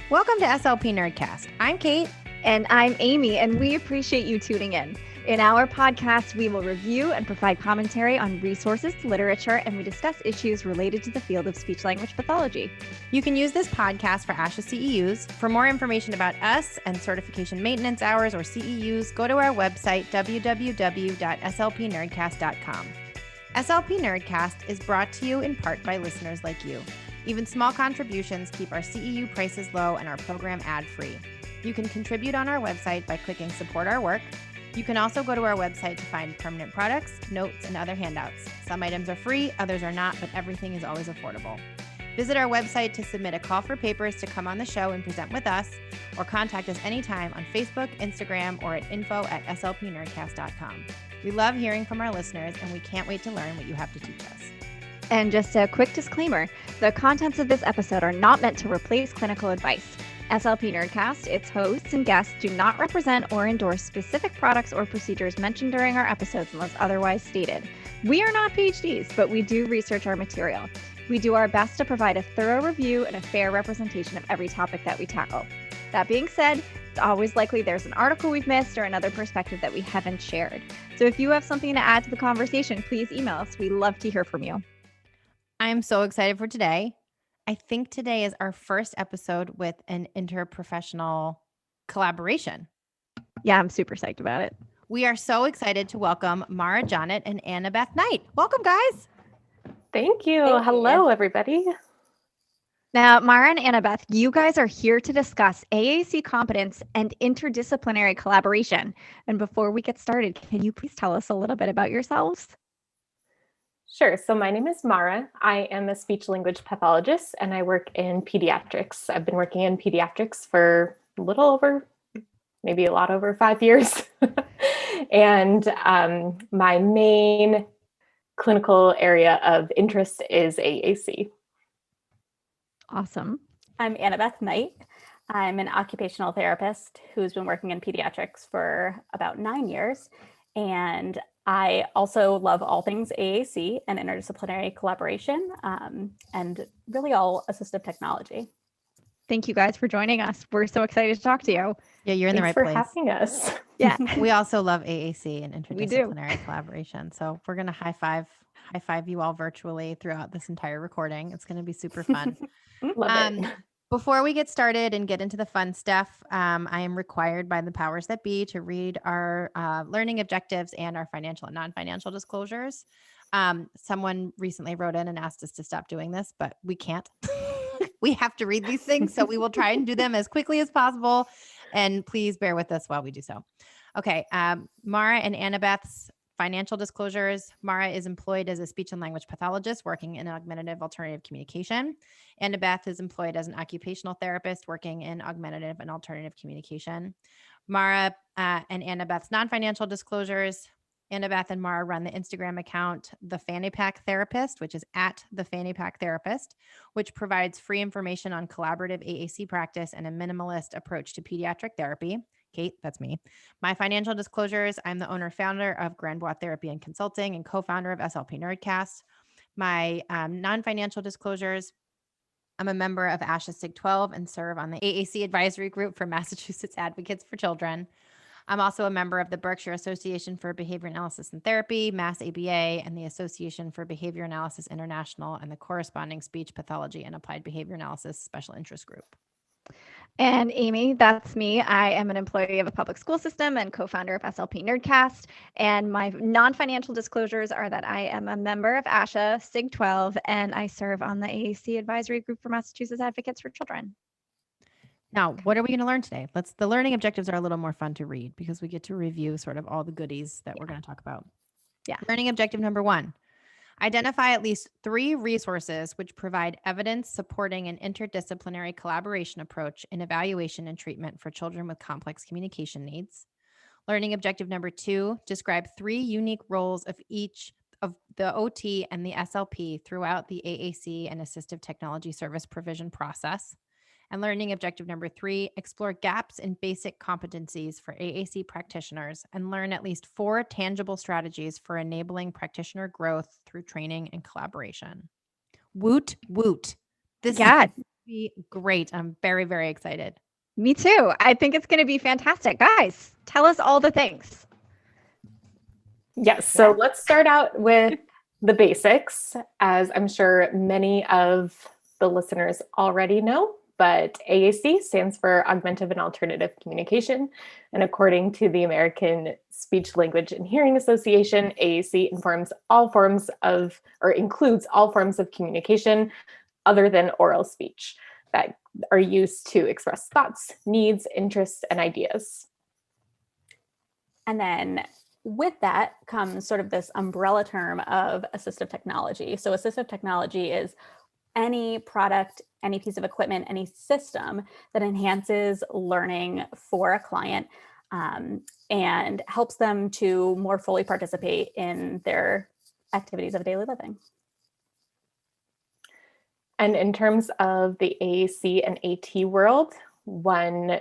Welcome to SLP Nerdcast. I'm Kate. And I'm Amy, and we appreciate you tuning in. In our podcast, we will review and provide commentary on resources, literature, and we discuss issues related to the field of speech-language pathology. You can use this podcast for ASHA CEUs. For more information about us and certification maintenance hours or CEUs, go to our website, www.slpnerdcast.com. SLP Nerdcast is brought to you in part by listeners like you. Even small contributions keep our CEU prices low and our program ad-free. You can contribute on our website by clicking Support Our Work. You can also go to our website to find permanent products, notes, and other handouts. Some items are free, others are not, but everything is always affordable. Visit our website to submit a call for papers to come on the show and present with us, or contact us anytime on Facebook, Instagram, or at info@slpnerdcast.com. We love hearing from our listeners, and we can't wait to learn what you have to teach us. And just a quick disclaimer, the contents of this episode are not meant to replace clinical advice. SLP Nerdcast, its hosts and guests do not represent or endorse specific products or procedures mentioned during our episodes unless otherwise stated. We are not PhDs, but we do research our material. We do our best to provide a thorough review and a fair representation of every topic that we tackle. That being said, it's always likely there's an article we've missed or another perspective that we haven't shared. So if you have something to add to the conversation, please email us. We love to hear from you. I'm so excited for today. I think today is our first episode with an interprofessional collaboration. Yeah, I'm super psyched about it. We are so excited to welcome Mara Jonnet and Annabeth Knight. Welcome, guys. Thank you. Hello, everybody. Now, Mara and Annabeth, you guys are here to discuss AAC Competence and interdisciplinary collaboration. And before we get started, can you please tell us a little bit about yourselves? Sure. So my name is Mara. I am a speech-language pathologist, and I work in pediatrics. I've been working in pediatrics for a little over, maybe a lot over 5 years. And my main clinical area of interest is AAC. Awesome. I'm Annabeth Knight. I'm an occupational therapist who's been working in pediatrics for about 9 years. And I also love all things AAC and interdisciplinary collaboration, and really all assistive technology. Thank you guys for joining us. We're so excited to talk to you. Yeah, you're in the right Thanks place. for having us. Yeah. We also love AAC and We do. interdisciplinary collaboration. So we're going to high five you all virtually throughout this entire recording. It's going to be super fun. Love it. Before we get started and get into the fun stuff, I am required by the powers that be to read our learning objectives and our financial and non-financial disclosures. Someone recently wrote in and asked us to stop doing this, but we can't. We have to read these things, so we will try and do them as quickly as possible. And please bear with us while we do so. Okay, Mara and Annabeth's financial disclosures. Mara is employed as a speech and language pathologist working in augmentative alternative communication. Annabeth is employed as an occupational therapist working in augmentative and alternative communication. Mara and Annabeth's non-financial disclosures. Annabeth and Mara run the Instagram account, The Fanny Pack Therapist, which is at The Fanny Pack Therapist, which provides free information on collaborative AAC practice and a minimalist approach to pediatric therapy. Kate, that's me. My financial disclosures, I'm the owner-founder of Grandbois Therapy and Consulting and co-founder of SLP Nerdcast. My non-financial disclosures, I'm a member of ASHA SIG 12 and serve on the AAC Advisory Group for Massachusetts Advocates for Children. I'm also a member of the Berkshire Association for Behavior Analysis and Therapy, Mass ABA, and the Association for Behavior Analysis International, and the corresponding Speech Pathology and Applied Behavior Analysis Special Interest Group. And Amy, that's me. I am an employee of a public school system and co-founder of SLP Nerdcast. And my non-financial disclosures are that I am a member of ASHA SIG 12 and I serve on the AAC Advisory Group for Massachusetts Advocates for Children. Now, what are we going to learn today? The learning objectives are a little more fun to read because we get to review sort of all the goodies that we're going to talk about. Yeah. Learning objective number 1. Identify at least 3 resources which provide evidence supporting an interdisciplinary collaboration approach in evaluation and treatment for children with complex communication needs. Learning objective number 2, describe 3 unique roles of each of the OT and the SLP throughout the AAC and assistive technology service provision process. And learning objective number 3, explore gaps in basic competencies for AAC practitioners and learn at least 4 tangible strategies for enabling practitioner growth through training and collaboration. Woot, woot. Yeah, Be great. I'm very, very excited. Me too. I think it's going to be fantastic. Guys, tell us all the things. Yes. So let's start out with the basics, as I'm sure many of the listeners already know. But AAC stands for Augmentative and Alternative Communication. And according to the American Speech, Language, and Hearing Association, AAC includes all forms of communication other than oral speech that are used to express thoughts, needs, interests, and ideas. And then with that comes sort of this umbrella term of assistive technology. So assistive technology is any product, any piece of equipment, any system that enhances learning for a client and helps them to more fully participate in their activities of daily living. And in terms of the AAC and AT world, one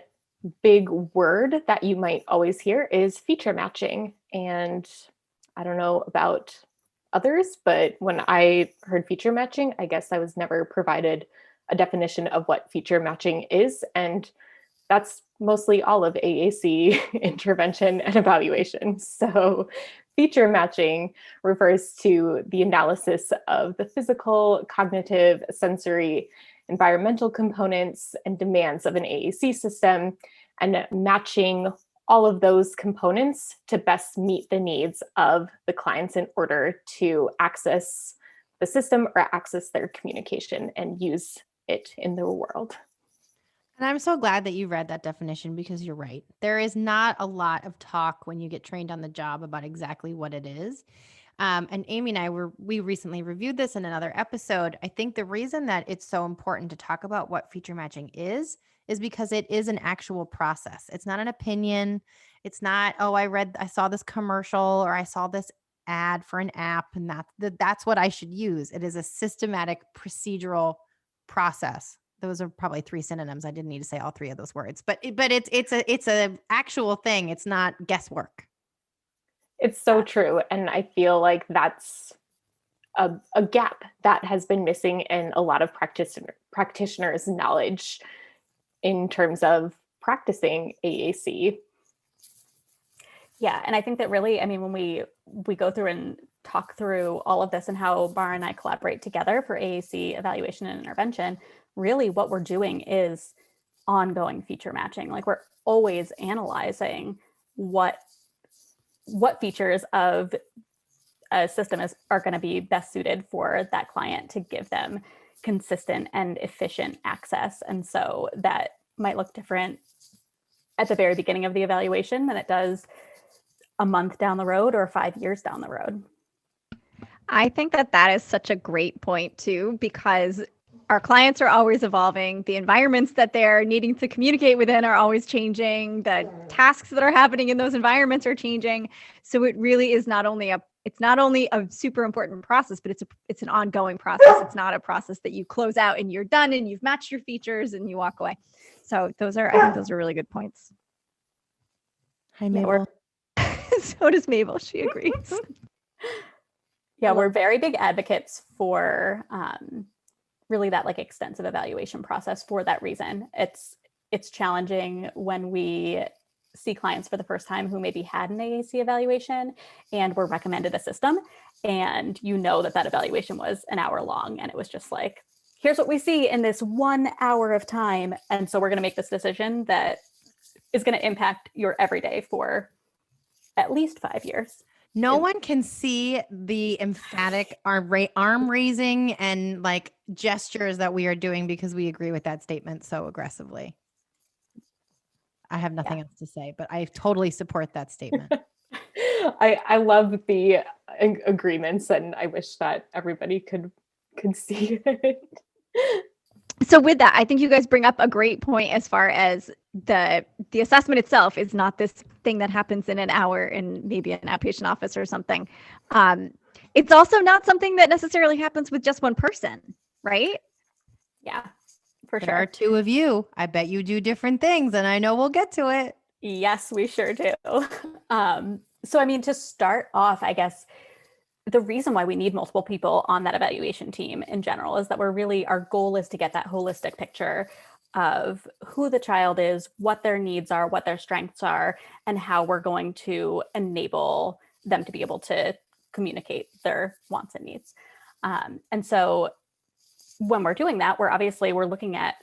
big word that you might always hear is feature matching. And I don't know about others, but when I heard feature matching, I guess I was never provided a definition of what feature matching is. And that's mostly all of AAC intervention and evaluation. So feature matching refers to the analysis of the physical, cognitive, sensory, environmental components and demands of an AAC system, and matching all of those components to best meet the needs of the clients in order to access the system or access their communication and use it in the world. And I'm so glad that you read that definition, because you're right. There is not a lot of talk when you get trained on the job about exactly what it is. And Amy and I we recently reviewed this in another episode. I think the reason that it's so important to talk about what feature matching is because it is an actual process. It's not an opinion. It's not, oh, I saw this commercial or I saw this ad for an app and that's what I should use. It is a systematic procedural process. Those are probably 3 synonyms. I didn't need to say all 3 of those words, but it's a actual thing. It's not guesswork. It's so true. And I feel like that's a gap that has been missing in a lot of practitioners' knowledge in terms of practicing AAC. Yeah, and I think that really, I mean, when we go through and talk through all of this and how Mara and I collaborate together for AAC evaluation and intervention, really what we're doing is ongoing feature matching. Like we're always analyzing what features of a system are going to be best suited for that client to give them consistent and efficient access. And so that might look different at the very beginning of the evaluation than it does a month down the road or 5 years down the road. I think that is such a great point too, because our clients are always evolving. The environments that they're needing to communicate within are always changing. The tasks that are happening in those environments are changing. So it really is not only a super important process, but it's an ongoing process. It's not a process that you close out and you're done and you've matched your features and you walk away. So I think those are really good points. Hi, Mabel. So does Mabel. She agrees. Yeah, we're very big advocates for really that like extensive evaluation process for that reason. It's challenging when we see clients for the first time who maybe had an AAC evaluation and were recommended a system, and you know that evaluation was an hour long and it was just like, here's what we see in this 1 hour of time, and so we're going to make this decision that is going to impact your everyday for at least 5 years. No one can see the emphatic arm raising and like gestures that we are doing because we agree with that statement so aggressively. I have nothing else to say, but I totally support that statement. I love the agreements, and I wish that everybody could see it. So with that, I think you guys bring up a great point as far as the assessment itself is not this thing that happens in an hour in maybe an outpatient office or something. It's also not something that necessarily happens with just one person, right? Yeah, for sure. There are 2 of you. I bet you do different things, and I know we'll get to it. Yes, we sure do. So, I mean, to start off, I guess the reason why we need multiple people on that evaluation team in general is that our goal is to get that holistic picture of who the child is, what their needs are, what their strengths are, and how we're going to enable them to be able to communicate their wants and needs. And so when we're doing that, we're looking at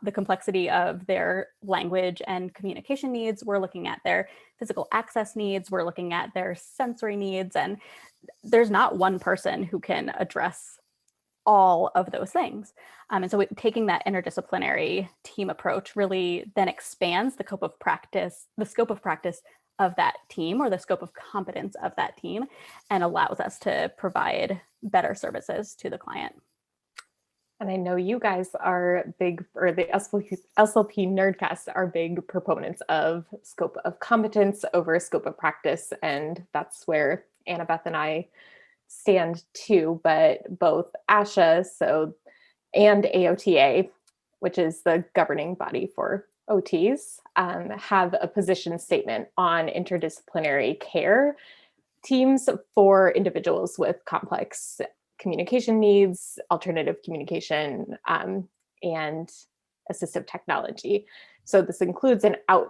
the complexity of their language and communication needs. We're looking at their physical access needs. We're looking at their sensory needs. And there's not one person who can address all of those things. And so taking that interdisciplinary team approach really then expands the scope of practice of that team, or the scope of competence of that team, and allows us to provide better services to the client. And I know you guys are big, or the SLP Nerdcast are big proponents of scope of competence over scope of practice. And that's where Annabeth and I stand too. But both ASHA and AOTA, which is the governing body for OTs, have a position statement on interdisciplinary care teams for individuals with complex communication needs, alternative communication, and assistive technology. So this includes a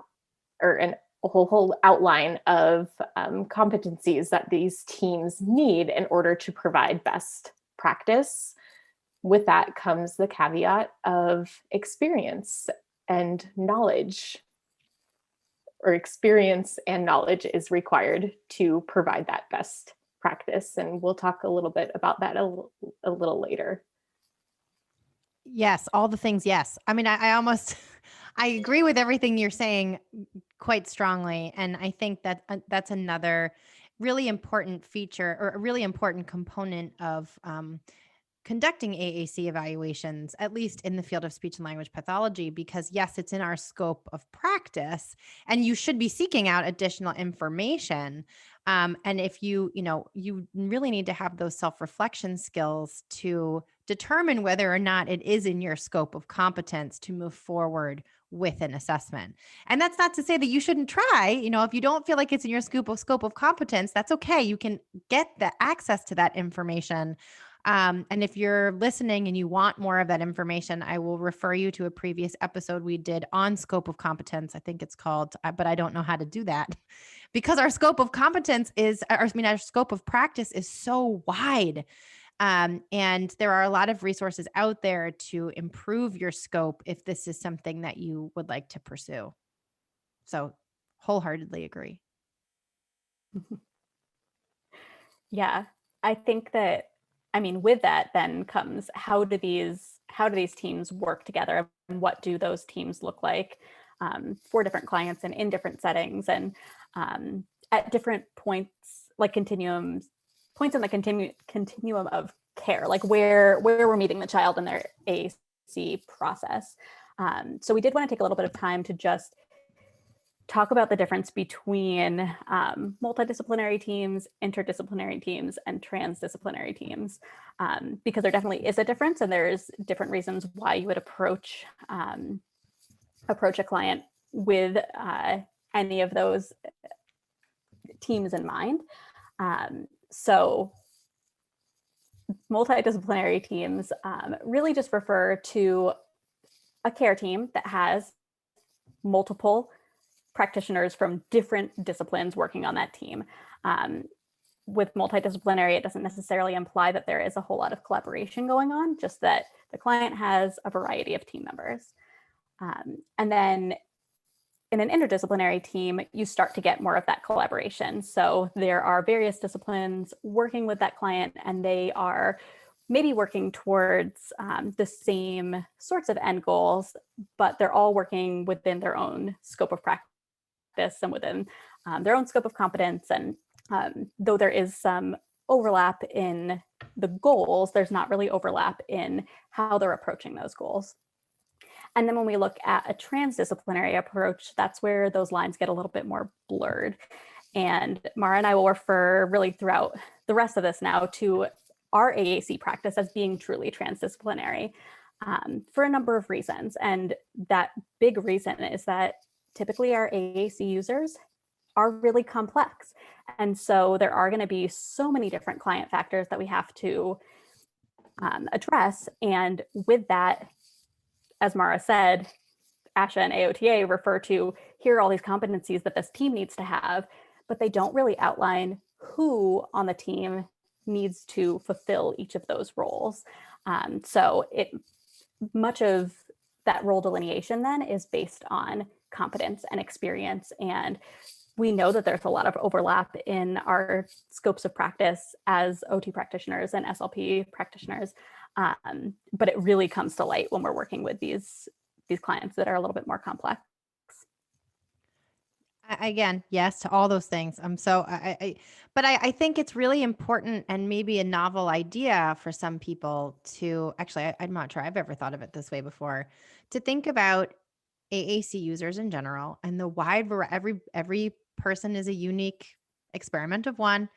whole outline of competencies that these teams need in order to provide best practice. With that comes the caveat of experience and knowledge, or experience and knowledge is required to provide that best practice. And we'll talk a little bit about that a little later. Yes, all the things. Yes. I mean, I agree with everything you're saying quite strongly. And I think that that's another really important feature, or a really important component of conducting AAC evaluations, at least in the field of speech and language pathology, because yes, it's in our scope of practice and you should be seeking out additional information. And if you really need to have those self-reflection skills to determine whether or not it is in your scope of competence to move forward with an assessment. And that's not to say that you shouldn't try. If you don't feel like it's in your scope of competence, that's okay. You can get the access to that information. And if you're listening and you want more of that information, I will refer you to a previous episode we did on scope of competence. I think it's called, but I don't know how to do that because our scope of competence our scope of practice is so wide. And there are a lot of resources out there to improve your scope if this is something that you would like to pursue. So wholeheartedly agree. Yeah, I think that, with that then comes how do these teams work together, and what do those teams look like for different clients and in different settings, and at different points, like points in the continuum of care, like where we're meeting the child in their AAC process. So we did want to take a little bit of time to just talk about the difference between multidisciplinary teams, interdisciplinary teams, and transdisciplinary teams, because there definitely is a difference, and there's different reasons why you would approach a client with any of those teams in mind. So multidisciplinary teams really just refer to a care team that has multiple practitioners from different disciplines working on that team. With multidisciplinary, it doesn't necessarily imply that there is a whole lot of collaboration going on, just that the client has a variety of team members. And then in an interdisciplinary team, you start to get more of that collaboration. So there are various disciplines working with that client, and they are maybe working towards the same sorts of end goals, but they're all working within their own scope of practice and within their own scope of competence. And though there is some overlap in the goals, there's not really overlap in how they're approaching those goals. And then when we look at a transdisciplinary approach, that's where those lines get a little bit more blurred. And Mara and I will refer really throughout the rest of this now to our AAC practice as being truly transdisciplinary for a number of reasons. And that big reason is that typically our AAC users are really complex. And so there are going to be so many different client factors that we have to address. And with that, as Mara said, ASHA and AOTA refer to, here are all these competencies that this team needs to have, but they don't really outline who on the team needs to fulfill each of those roles. So much of that role delineation then is based on competence and experience. And we know that there's a lot of overlap in our scopes of practice as OT practitioners and SLP practitioners. But it really comes to light when we're working with these clients that are a little bit more complex. Again, yes to all those things. But I think it's really important and maybe a novel idea for some people to actually, I'm not sure I've ever thought of it this way before, to think about AAC users in general and the wide variety. Every person is a unique experiment of one.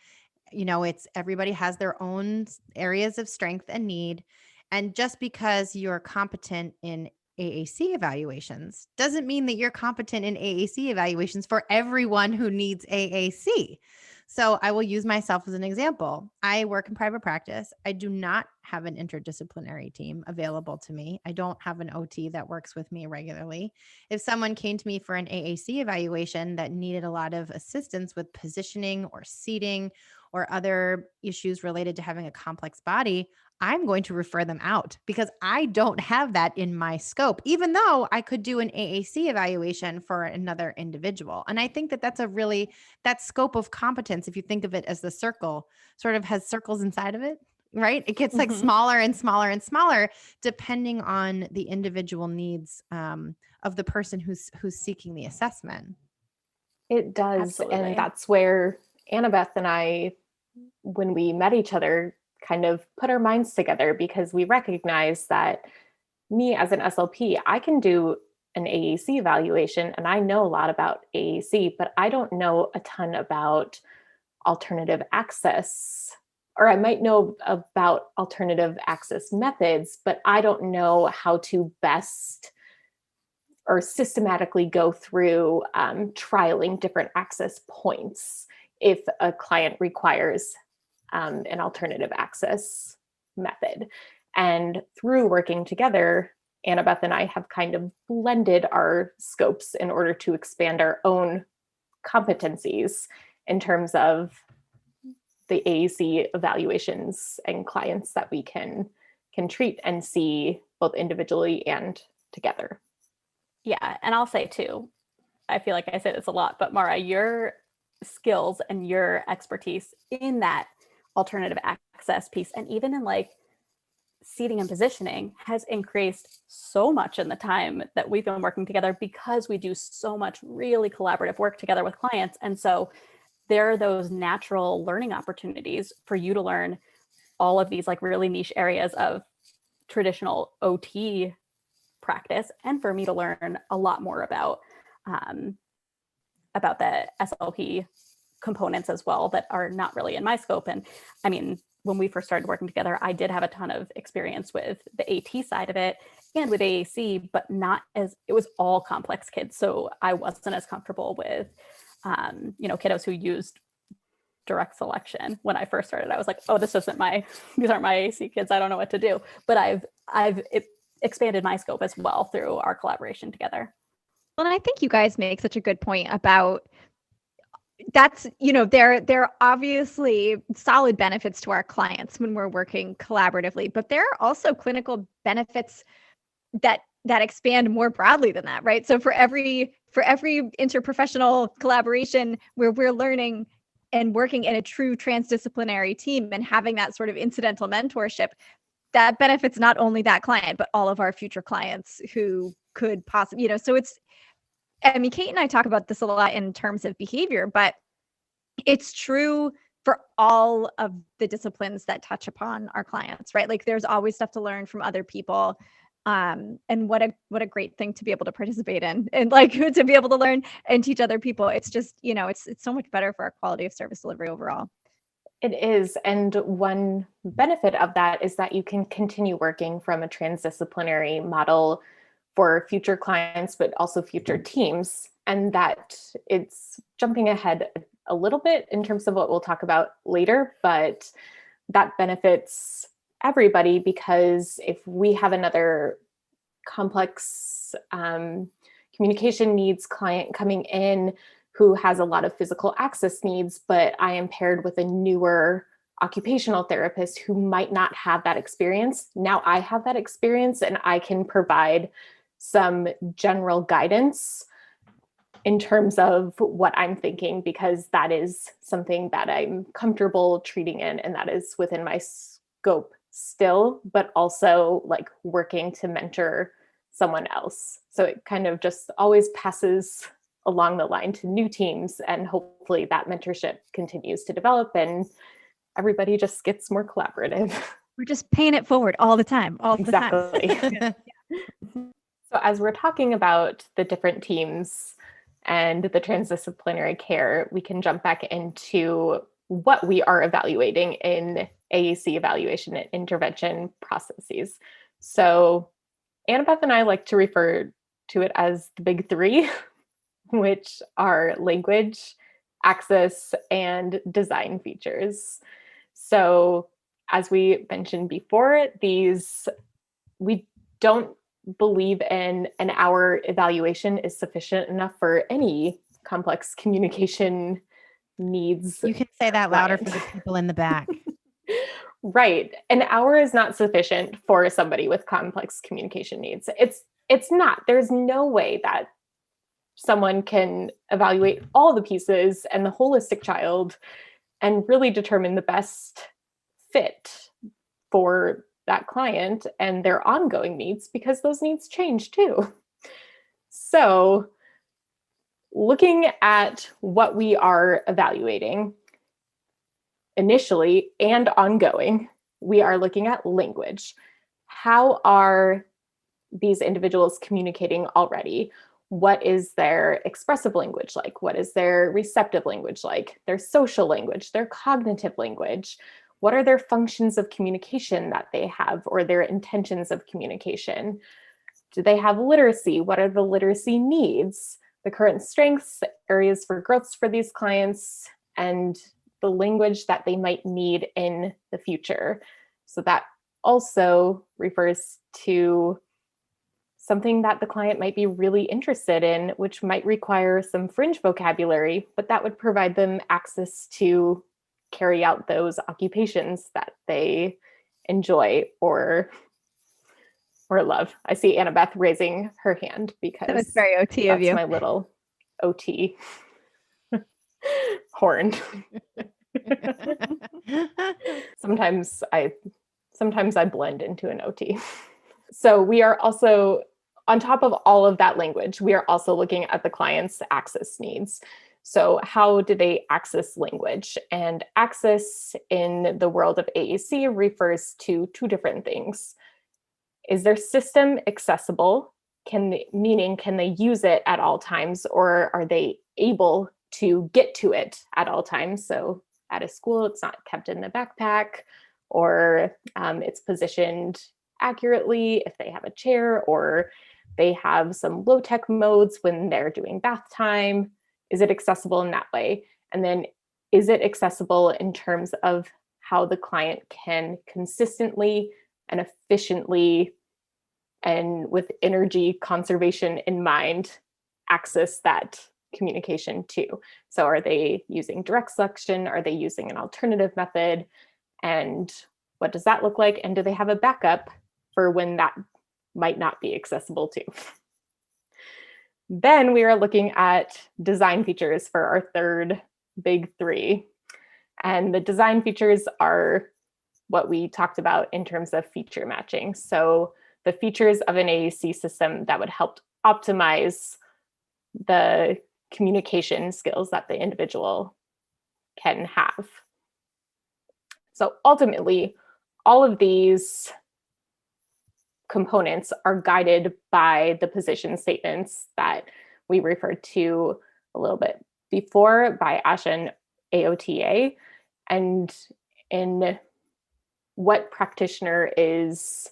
It's everybody has their own areas of strength and need. And just because you're competent in AAC evaluations doesn't mean that you're competent in AAC evaluations for everyone who needs AAC. So I will use myself as an example. I work in private practice. I do not have an interdisciplinary team available to me. I don't have an OT that works with me regularly. If someone came to me for an AAC evaluation that needed a lot of assistance with positioning or seating or other issues related to having a complex body, I'm going to refer them out because I don't have that in my scope, even though I could do an AAC evaluation for another individual. And I think that that scope of competence, if you think of it as the circle, sort of has circles inside of it, right? It gets like smaller and smaller and smaller, depending on the individual needs of the person who's seeking the assessment. It does. Absolutely. And that's where Annabeth and I, when we met each other, kind of put our minds together, because we recognize that me as an SLP, I can do an AAC evaluation and I know a lot about AAC, but I don't know a ton about alternative access, or I might know about alternative access methods, but I don't know how to best or systematically go through trialing different access points if a client requires an alternative access method. And through working together, Annabeth and I have kind of blended our scopes in order to expand our own competencies in terms of the AAC evaluations and clients that we can treat and see both individually and together. Yeah, and I'll say too, I feel like I say this a lot, but Mara, your skills and your expertise in that alternative access piece, and even in like seating and positioning, has increased so much in the time that we've been working together, because we do so much really collaborative work together with clients. And so there are those natural learning opportunities for you to learn all of these like really niche areas of traditional OT practice, and for me to learn a lot more about the SLP components as well that are not really in my scope. And I mean, when we first started working together, I did have a ton of experience with the AT side of it and with AAC, but it was all complex kids. So I wasn't as comfortable with, kiddos who used direct selection. When I first started, I was like, oh, these aren't my AAC kids. I don't know what to do. But I've expanded my scope as well through our collaboration together. Well, and I think you guys make such a good point about that's, there are obviously solid benefits to our clients when we're working collaboratively, but there are also clinical benefits that expand more broadly than that, right? So for every interprofessional collaboration where we're learning and working in a true transdisciplinary team and having that sort of incidental mentorship, that benefits not only that client, but all of our future clients who could possibly, so Kate and I talk about this a lot in terms of behavior, but it's true for all of the disciplines that touch upon our clients, right? Like there's always stuff to learn from other people. And what a great thing to be able to participate in, and like to be able to learn and teach other people. It's just, it's so much better for our quality of service delivery overall. It is. And one benefit of that is that you can continue working from a transdisciplinary model for future clients, but also future teams. and that it's jumping ahead a little bit in terms of what we'll talk about later, but that benefits everybody, because if we have another complex communication needs client coming in who has a lot of physical access needs, but I am paired with a newer occupational therapist who might not have that experience. Now I have that experience and I can provide some general guidance in terms of what I'm thinking, because that is something that I'm comfortable treating in, and that is within my scope still, but also like working to mentor someone else. So it kind of just always passes along the line to new teams, and hopefully that mentorship continues to develop and everybody just gets more collaborative. We're just paying it forward all the time, Exactly. So as we're talking about the different teams and the transdisciplinary care, we can jump back into what we are evaluating in AAC evaluation and intervention processes. So Annabeth and I like to refer to it as the big three, which are language, access, and design features. So as we mentioned before, we don't believe in an hour evaluation is sufficient enough for any complex communication needs. You can say that louder for the people in the back. Right. An hour is not sufficient for somebody with complex communication needs. It's not. There's no way that someone can evaluate all the pieces and the holistic child and really determine the best fit for that client and their ongoing needs, because those needs change too. So looking at what we are evaluating initially and ongoing, we are looking at language. How are these individuals communicating already? What is their expressive language like? What is their receptive language like? Their social language, their cognitive language? What are their functions of communication that they have, or their intentions of communication? Do they have literacy? What are the literacy needs? The current strengths, areas for growths for these clients, and the language that they might need in the future. So that also refers to something that the client might be really interested in, which might require some fringe vocabulary, but that would provide them access to carry out those occupations that they enjoy or love. I see Annabeth raising her hand because that was very OT of that's you. my little OT horn. Sometimes I blend into an OT. So we are also, on top of all of that language, we are also looking at the client's access needs. So how do they access language? And access in the world of AAC refers to two different things. Is their system accessible? Meaning, can they use it at all times, or are they able to get to it at all times? So at a school, it's not kept in the backpack, or it's positioned accurately if they have a chair, or they have some low-tech modes when they're doing bath time. Is it accessible in that way? And then is it accessible in terms of how the client can consistently and efficiently and with energy conservation in mind access that communication too? So are they using direct selection? Are they using an alternative method? And what does that look like? And do they have a backup for when that might not be accessible too? Then we are looking at design features for our third big three. And the design features are what we talked about in terms of feature matching. So the features of an AAC system that would help optimize the communication skills that the individual can have. So ultimately, all of these components are guided by the position statements that we referred to a little bit before by ASHA and AOTA, and in what practitioner is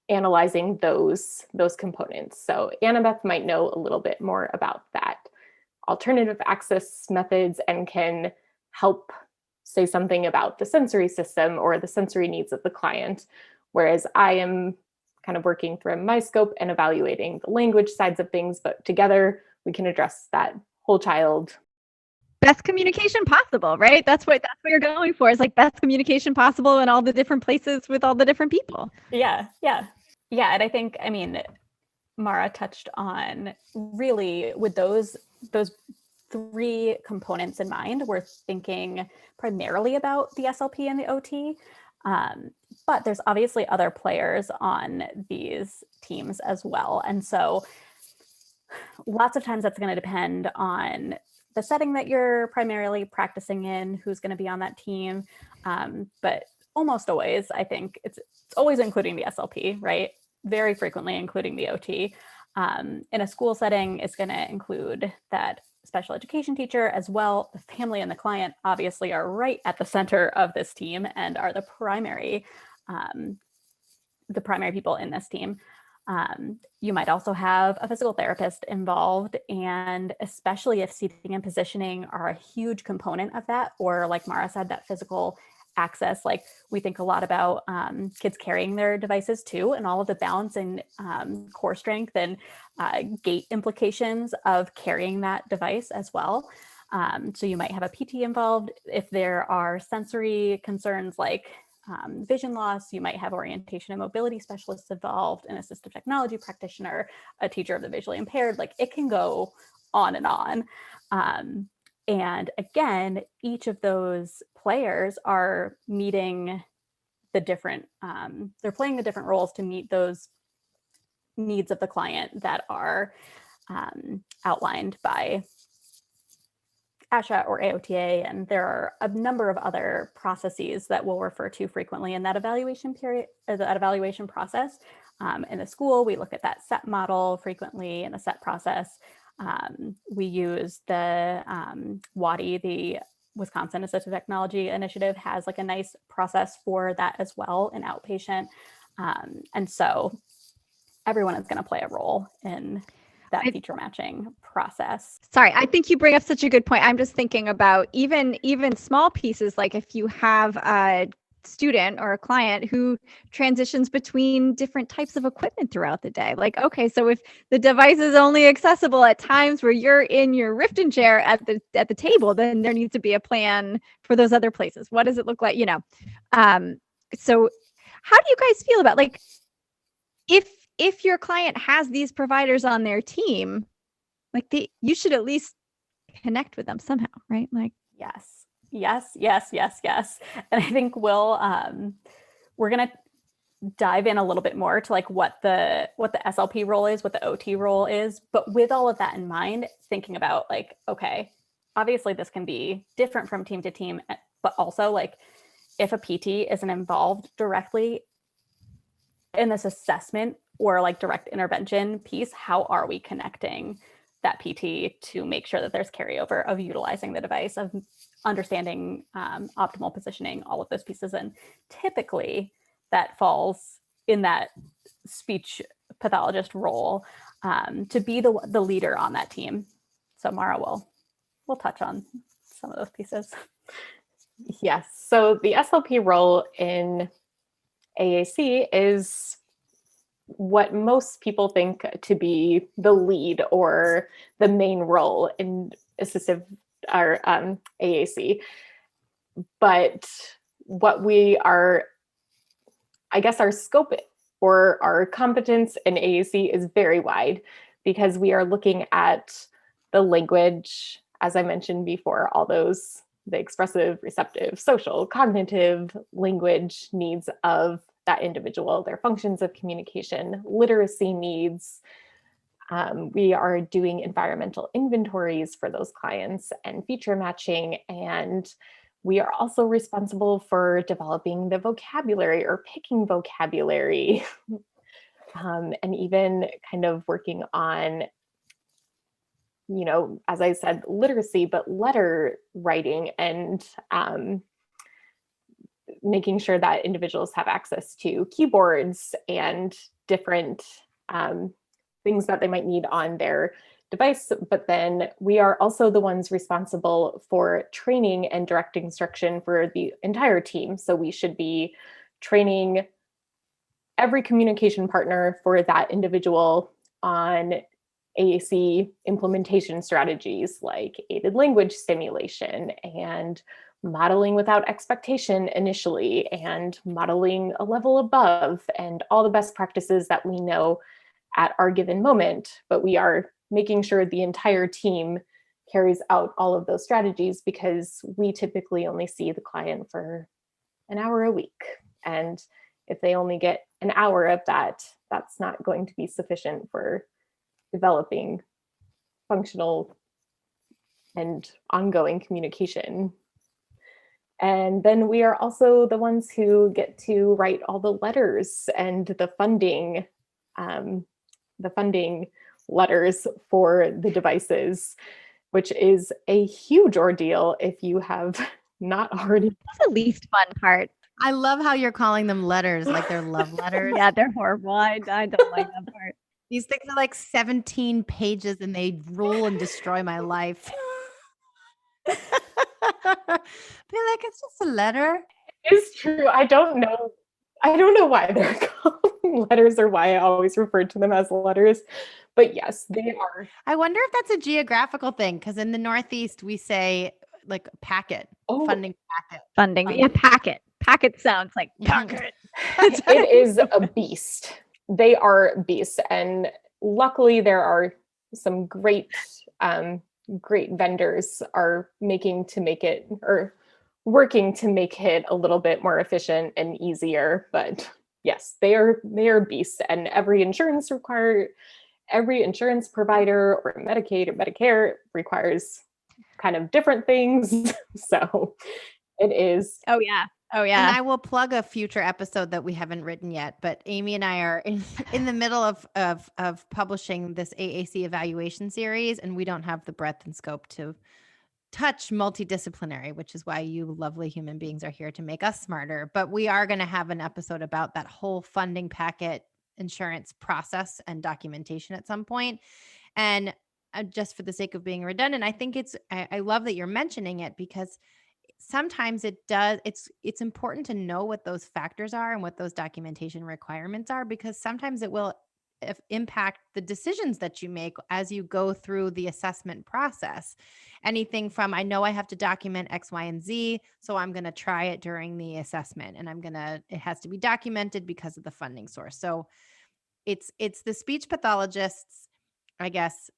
analyzing those components. So Annabeth might know a little bit more about that alternative access methods and can help say something about the sensory system or the sensory needs of the client, whereas I am kind of working through my scope and evaluating the language sides of things, but together we can address that whole child. Best communication possible, right? That's what you're going for, is like best communication possible in all the different places with all the different people. Yeah. And I think, I mean, Mara touched on really with those 3 components in mind, we're thinking primarily about the SLP and the OT. But there's obviously other players on these teams as well. And so lots of times that's going to depend on the setting that you're primarily practicing in, who's going to be on that team. But almost always, I think it's always including the SLP, right? Very frequently including the OT. In a school setting, it's going to include that special education teacher as well. The family and the client obviously are right at the center of this team and are the primary people in this team. You might also have a physical therapist involved, and especially if seating and positioning are a huge component of that, or like Mara said, that physical access, like we think a lot about kids carrying their devices too, and all of the balance and core strength and gait implications of carrying that device as well. So you might have a PT involved. If there are sensory concerns like vision loss, you might have orientation and mobility specialists involved, an assistive technology practitioner, a teacher of the visually impaired. Like it can go on and on. And again, each of those players are meeting the different, they're playing the different roles to meet those needs of the client that are outlined by ASHA or AOTA, and there are a number of other processes that we'll refer to frequently in that evaluation period, that evaluation process. In the school, we look at that SET model frequently in the SET process. We use the WADI, the Wisconsin Assistive Technology Initiative, has like a nice process for that as well in outpatient. And so everyone is going to play a role in that feature matching process. Sorry, I think you bring up such a good point. I'm just thinking about even small pieces, like if you have a student or a client who transitions between different types of equipment throughout the day. Like, okay, so if the device is only accessible at times where you're in your Riften chair at the table, then there needs to be a plan for those other places. What does it look like? So how do you guys feel about, like, if your client has these providers on their team, like you should at least connect with them somehow, right? Like, yes. And I think we're going to dive in a little bit more to like what the SLP role is, what the OT role is, but with all of that in mind, thinking about like, okay, obviously this can be different from team to team, but also like if a PT isn't involved directly in this assessment or like direct intervention piece, how are we connecting that PT to make sure that there's carryover of utilizing the device, of understanding optimal positioning, all of those pieces? And typically that falls in that speech pathologist role to be the leader on that team. So Mara will touch on some of those pieces. Yes. So the SLP role in AAC is what most people think to be the lead or the main role in assistive or AAC. But what we are, I guess our scope or our competence in AAC is very wide, because we are looking at the language, as I mentioned before, all those, the expressive, receptive, social, cognitive language needs of that individual, their functions of communication, literacy needs. We are doing environmental inventories for those clients and feature matching. And we are also responsible for developing the vocabulary or picking vocabulary and even kind of working on, as I said, literacy, but letter writing and making sure that individuals have access to keyboards and different things that they might need on their device. But then we are also the ones responsible for training and direct instruction for the entire team. So we should be training every communication partner for that individual on AAC implementation strategies like aided language stimulation and modeling without expectation initially, and modeling a level above, and all the best practices that we know at our given moment. But we are making sure the entire team carries out all of those strategies, because we typically only see the client for an hour a week. And if they only get an hour of that, that's not going to be sufficient for developing functional and ongoing communication. And then we are also the ones who get to write all the letters and the funding letters for the devices, which is a huge ordeal if you have not already. That's the least fun part. I love how you're calling them letters, like they're love letters. Yeah, they're horrible. I don't like that part. These things are like 17 pages and they rule and destroy my life. Be like, it's just a letter. It's true. I don't know why they're called letters or why I always referred to them as letters. But yes, they are. I wonder if that's a geographical thing, because in the Northeast we say like packet, funding packet. Funding. Yeah, packet. Packet sounds like packet. It is a beast. They are beasts. And luckily there are some great vendors are working to make it a little bit more efficient and easier. But yes, they are beasts, and every insurance provider or Medicaid or Medicare requires kind of different things. So it is. Oh yeah. And I will plug a future episode that we haven't written yet, but Amy and I are in the middle of publishing this AAC evaluation series, and we don't have the breadth and scope to touch multidisciplinary, which is why you lovely human beings are here to make us smarter. But we are going to have an episode about that whole funding packet insurance process and documentation at some point. And just for the sake of being redundant, I think I love that you're mentioning it, because sometimes it's important to know what those factors are and what those documentation requirements are, because sometimes it will impact the decisions that you make as you go through the assessment process. Anything from, I know I have to document X, Y, and Z, so I'm going to try it during the assessment, and it has to be documented because of the funding source. So it's the speech pathologists, I guess.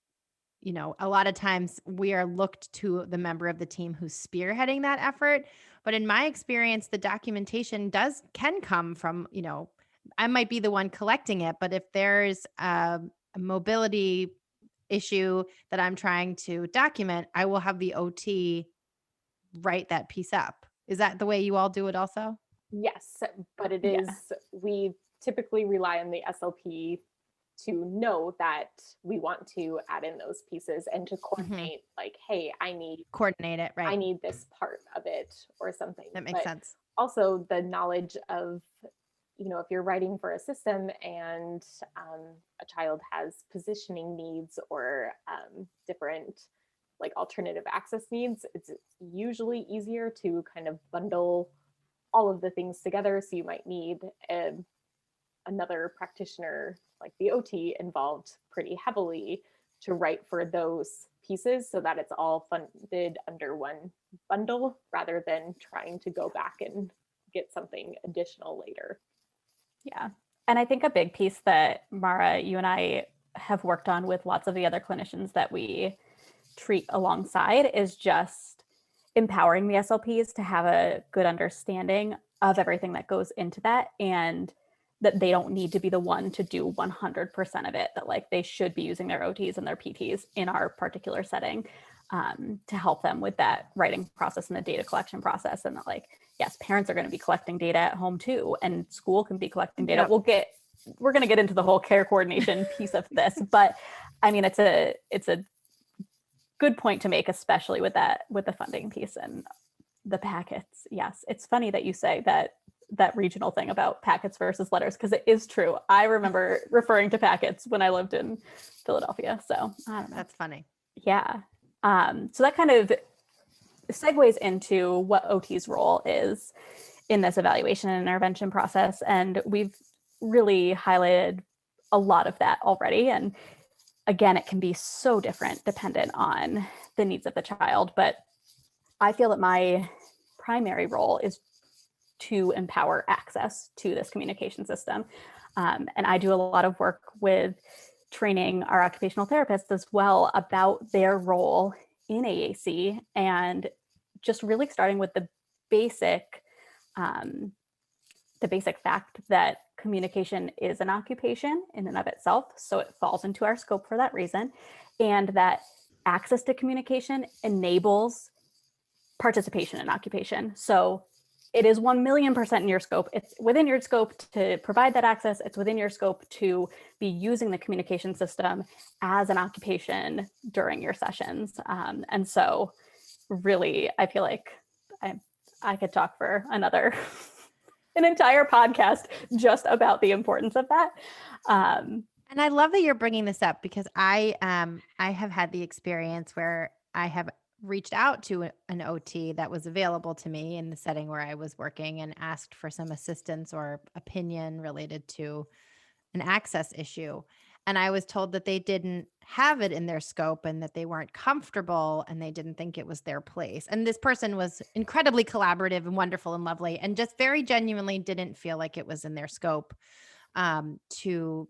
A lot of times we are looked to the member of the team who's spearheading that effort. But in my experience, the documentation can come from, I might be the one collecting it, but if there's a mobility issue that I'm trying to document, I will have the OT write that piece up. Is that the way you all do it also? Yes, but it is, we typically rely on the SLP to know that we want to add in those pieces and to coordinate, like, hey, coordinate it, right? I need this part of it or something. That makes sense. Also the knowledge of, if you're writing for a system and a child has positioning needs or different like alternative access needs, it's usually easier to kind of bundle all of the things together. So you might need another practitioner, like the OT, involved pretty heavily to write for those pieces so that it's all funded under one bundle rather than trying to go back and get something additional later. Yeah. And I think a big piece that, Mara, you and I have worked on with lots of the other clinicians that we treat alongside is just empowering the SLPs to have a good understanding of everything that goes into that, and that they don't need to be the one to do 100% of it, that like they should be using their OTs and their PTs in our particular setting to help them with that writing process and the data collection process. And that like, yes, parents are going to be collecting data at home too, and school can be collecting data. Yep. We're going to get into the whole care coordination piece of this, but I mean, it's a good point to make, especially with the funding piece and the packets. Yes. It's funny that you say that that regional thing about packets versus letters, because it is true. I remember referring to packets when I lived in Philadelphia. So I don't know. That's funny. Yeah. So that kind of segues into what OT's role is in this evaluation and intervention process. And we've really highlighted a lot of that already. And again, it can be so different dependent on the needs of the child. But I feel that my primary role is to empower access to this communication system. And I do a lot of work with training our occupational therapists as well about their role in AAC, and just really starting with the basic fact that communication is an occupation in and of itself. So it falls into our scope for that reason. And that access to communication enables participation in occupation. So it is 1,000,000% in your scope. It's within your scope to provide that access. It's within your scope to be using the communication system as an occupation during your sessions. And so really, I feel like I could talk for an entire podcast just about the importance of that. And I love that you're bringing this up, because I have had the experience where I have reached out to an OT that was available to me in the setting where I was working and asked for some assistance or opinion related to an access issue. And I was told that they didn't have it in their scope and that they weren't comfortable and they didn't think it was their place. And this person was incredibly collaborative and wonderful and lovely, and just very genuinely didn't feel like it was in their scope to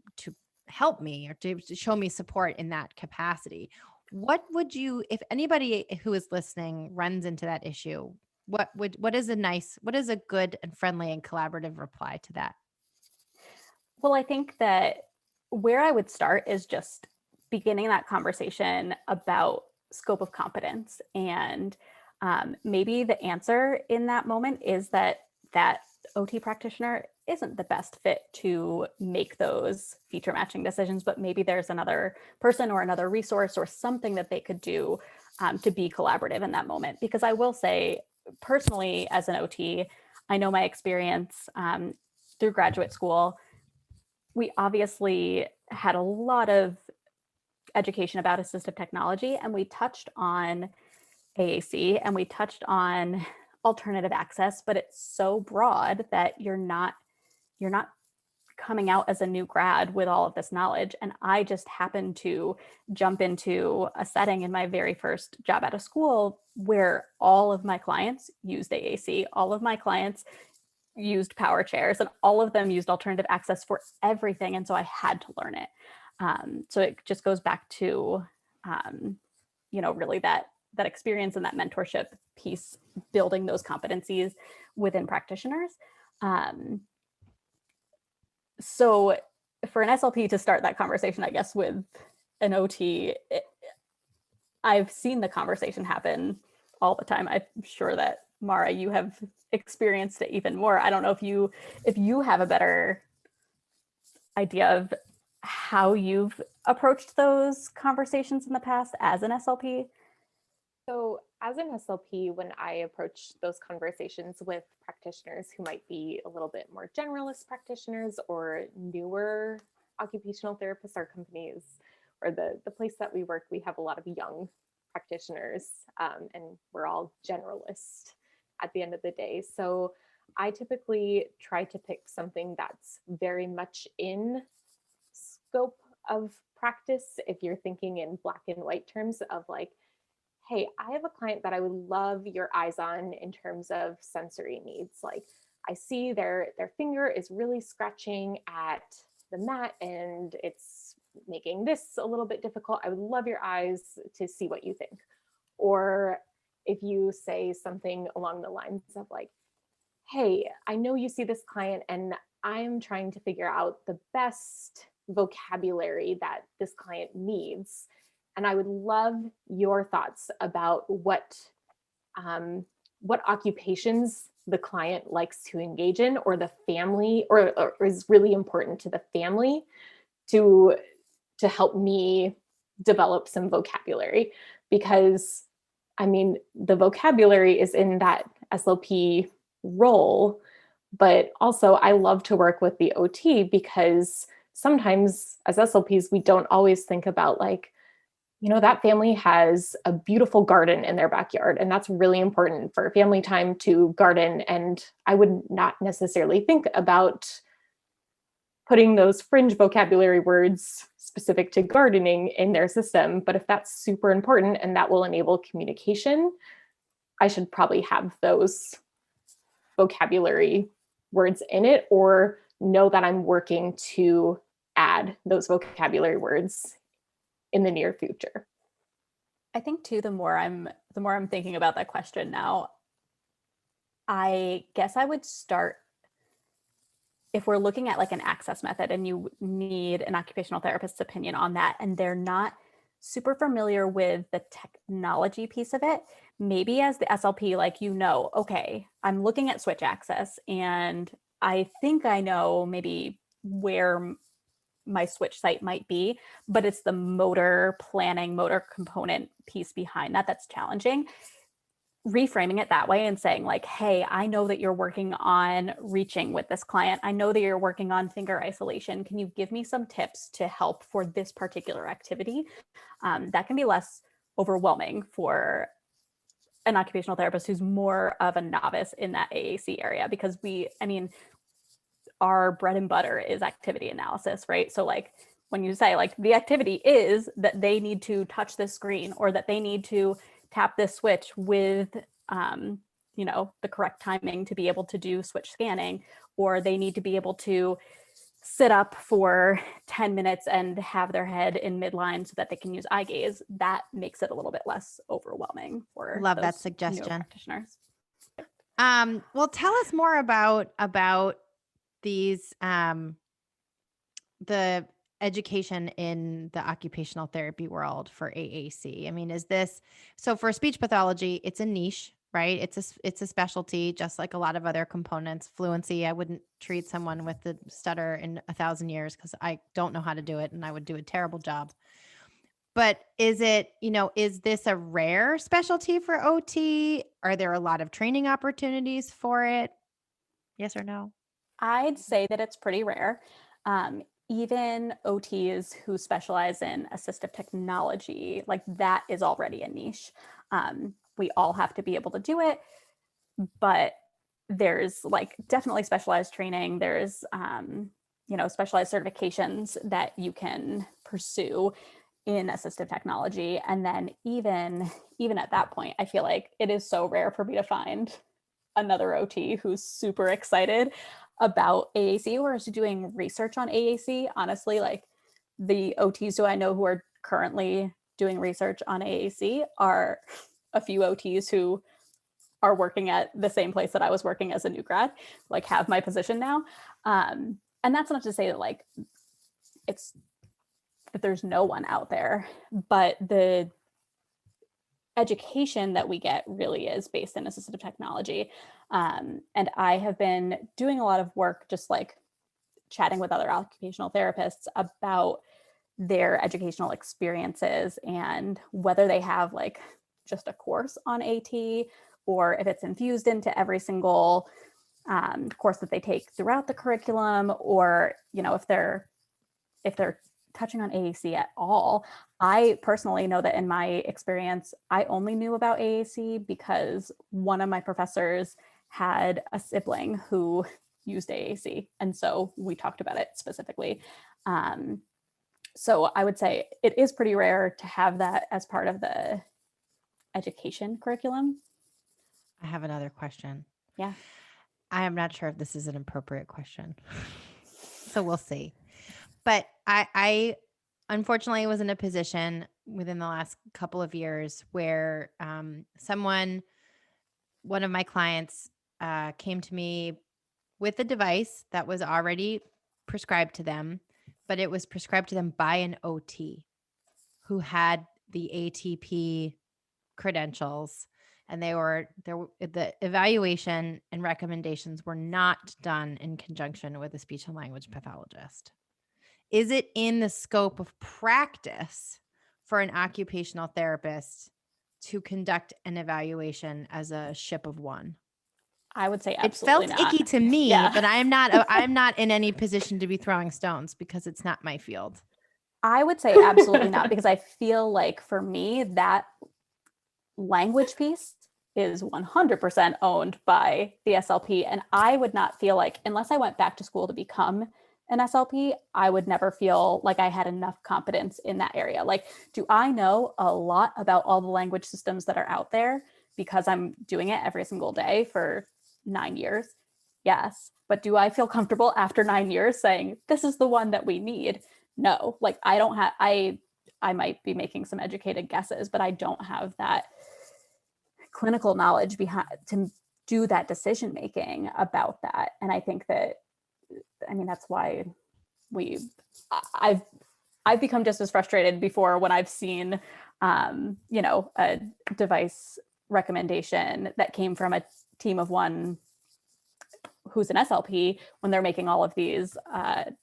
help me or to show me support in that capacity. What would you, if anybody who is listening runs into that issue, what is a good and friendly and collaborative reply to that? Well, I think that where I would start is just beginning that conversation about scope of competence. And maybe the answer in that moment is that OT practitioner isn't the best fit to make those feature matching decisions, but maybe there's another person or another resource or something that they could do to be collaborative in that moment. Because I will say, personally, as an OT, I know my experience through graduate school, we obviously had a lot of education about assistive technology, and we touched on AAC and we touched on alternative access, but it's so broad that you're not coming out as a new grad with all of this knowledge. And I just happened to jump into a setting in my very first job out of school where all of my clients used AAC, all of my clients used power chairs, and all of them used alternative access for everything. And so I had to learn it. So it just goes back to, really that experience and that mentorship piece, building those competencies within practitioners. So for an SLP to start that conversation, I guess, with an OT, I've seen the conversation happen all the time. I'm sure that, Mara, you have experienced it even more. I don't know if you have a better idea of how you've approached those conversations in the past as an SLP. So as an SLP, when I approach those conversations with practitioners who might be a little bit more generalist practitioners or newer occupational therapists, our companies or the place that we work, we have a lot of young practitioners, and we're all generalists at the end of the day. So I typically try to pick something that's very much in scope of practice. If you're thinking in black and white terms of like, hey, I have a client that I would love your eyes on in terms of sensory needs. Like, I see their finger is really scratching at the mat and it's making this a little bit difficult. I would love your eyes to see what you think. Or if you say something along the lines of like, hey, I know you see this client and I'm trying to figure out the best vocabulary that this client needs. And I would love your thoughts about what occupations the client likes to engage in, or the family, or is really important to the family to help me develop some vocabulary. Because I mean, the vocabulary is in that SLP role, But also I love to work with the OT because sometimes as SLPs, we don't always think about like, that family has a beautiful garden in their backyard, and that's really important for family time to garden. And I would not necessarily think about putting those fringe vocabulary words specific to gardening in their system. But if that's super important and that will enable communication, I should probably have those vocabulary words in it, or know that I'm working to add those vocabulary words in the near future. I think too, the more I'm thinking about that question now, I guess I would start, if we're looking at like an access method and you need an occupational therapist's opinion on that, and they're not super familiar with the technology piece of it, maybe as the SLP, like, okay, I'm looking at switch access and I think I know maybe where my switch site might be, but it's the motor planning, motor component piece behind that that's challenging. Reframing it that way and saying like, hey, I know that you're working on reaching with this client. I know that you're working on finger isolation. Can you give me some tips to help for this particular activity? That can be less overwhelming for an occupational therapist who's more of a novice in that AAC area, because our bread and butter is activity analysis, right? So like when you say like the activity is that they need to touch this screen, or that they need to tap this switch with, the correct timing to be able to do switch scanning, or they need to be able to sit up for 10 minutes and have their head in midline so that they can use eye gaze, that makes it a little bit less overwhelming for Love those that suggestion. newer practitioners. Well, tell us more about these, the education in the occupational therapy world for AAC. I mean, so for speech pathology, it's a niche, right? It's a specialty, just like a lot of other components. Fluency, I wouldn't treat someone with the stutter in 1,000 years because I don't know how to do it and I would do a terrible job. But is this a rare specialty for OT? Are there a lot of training opportunities for it? Yes or no? I'd say that it's pretty rare. Even OTs who specialize in assistive technology, like that is already a niche. We all have to be able to do it, but there's like definitely specialized training. There's, specialized certifications that you can pursue in assistive technology. And then even at that point, I feel like it is so rare for me to find another OT who's super excited about AAC or is doing research on AAC. Honestly, like the OTs who I know who are currently doing research on AAC are a few OTs who are working at the same place that I was working as a new grad, like have my position now. And that's not to say that like that there's no one out there, but the education that we get really is based in assistive technology. And I have been doing a lot of work just like chatting with other occupational therapists about their educational experiences and whether they have like just a course on AT or if it's infused into every single course that they take throughout the curriculum, or, if they're touching on AAC at all. I personally know that in my experience, I only knew about AAC because one of my professors had a sibling who used AAC. And so we talked about it specifically. So I would say it is pretty rare to have that as part of the education curriculum. I have another question. Yeah. I am not sure if this is an appropriate question. So we'll see. But I unfortunately was in a position within the last couple of years where one of my clients came to me with a device that was already prescribed to them, but it was prescribed to them by an OT who had the ATP credentials, and the evaluation and recommendations were not done in conjunction with a speech and language pathologist. Is it in the scope of practice for an occupational therapist to conduct an evaluation as a ship of one? I would say It absolutely felt not. icky to me, Yeah. but I'm not in any position to be throwing stones because it's not my field. I would say absolutely not, because I feel like for me, that language piece is 100% owned by the SLP. And I would not feel like, unless I went back to school to become an SLP, I would never feel like I had enough competence in that area. Like, do I know a lot about all the language systems that are out there because I'm doing it every single day for 9 years? Yes. But do I feel comfortable after 9 years saying, this is the one that we need? No. Like, I don't have, I might be making some educated guesses, but I don't have that clinical knowledge behind to do that decision making about that. And I think that, I mean, that's why I've become just as frustrated before when I've seen, a device recommendation that came from a team of one who's an SLP, when they're making all of these